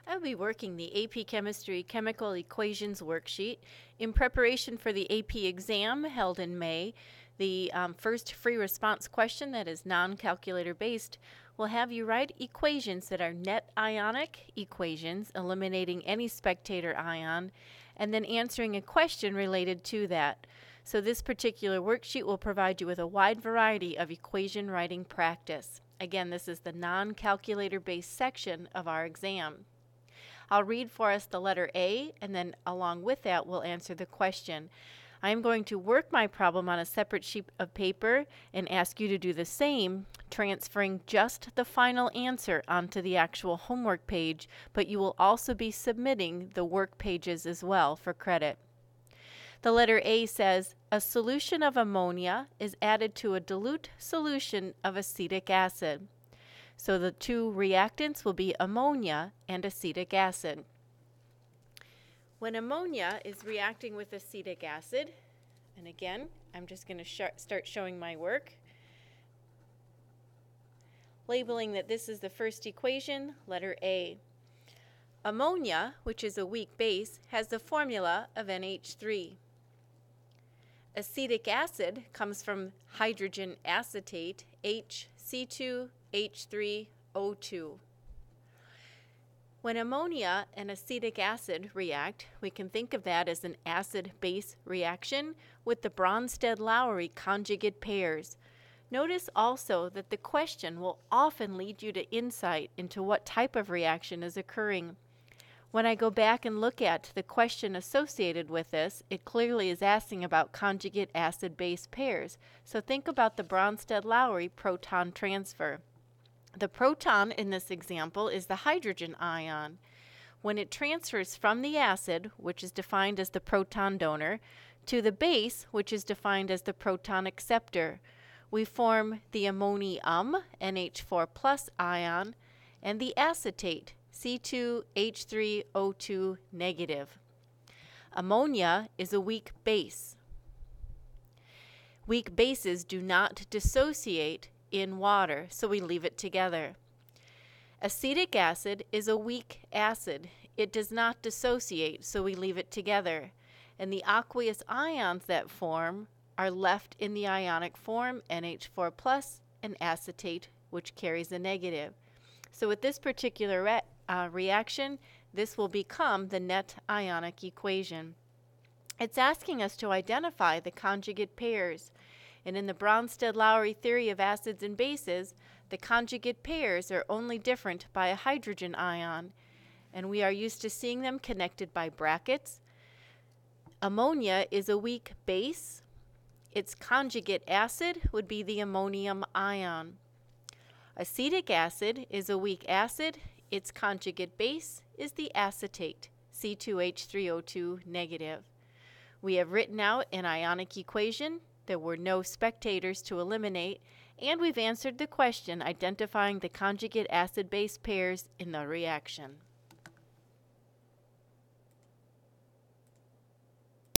I'll be working the AP Chemistry Chemical Equations worksheet in preparation for the AP exam held in May. The first free response question that is non-calculator based will have you write equations that are net ionic equations, eliminating any spectator ion, and then answering a question related to that. So this particular worksheet will provide you with a wide variety of equation writing practice. Again, this is the non-calculator based section of our exam. I'll read for us the letter A, and then along with that, we'll answer the question. I'm going to work my problem on a separate sheet of paper and ask you to do the same, transferring just the final answer onto the actual homework page, but you will also be submitting the work pages as well for credit. The letter A says, a solution of ammonia is added to a dilute solution of acetic acid. So the two reactants will be ammonia and acetic acid. When ammonia is reacting with acetic acid, and again, I'm just going to start showing my work, labeling that this is the first equation, letter A. Ammonia, which is a weak base, has the formula of NH3. Acetic acid comes from hydrogen acetate, HC2H3O2. When ammonia and acetic acid react, we can think of that as an acid-base reaction with the Bronsted-Lowry conjugate pairs. Notice also that the question will often lead you to insight into what type of reaction is occurring. When I go back and look at the question associated with this, it clearly is asking about conjugate acid-base pairs. So think about the Bronsted-Lowry proton transfer. The proton in this example is the hydrogen ion. When it transfers from the acid, which is defined as the proton donor, to the base, which is defined as the proton acceptor, we form the ammonium, NH4+ ion, and the acetate, C2H3O2 negative. Ammonia is a weak base. Weak bases do not dissociate in water, so we leave it together. Acetic acid is a weak acid. It does not dissociate, so we leave it together. And the aqueous ions that form are left in the ionic form, NH4+, and acetate, which carries a negative. So with this particular reaction, this will become the net ionic equation. It's asking us to identify the conjugate pairs. And in the Bronsted-Lowry theory of acids and bases, the conjugate pairs are only different by a hydrogen ion, and we are used to seeing them connected by brackets. Ammonia is a weak base. Its conjugate acid would be the ammonium ion. Acetic acid is a weak acid. Its conjugate base is the acetate, C2H3O2 negative. We have written out an ionic equation. There were no spectators to eliminate, and we've answered the question identifying the conjugate acid-base pairs in the reaction.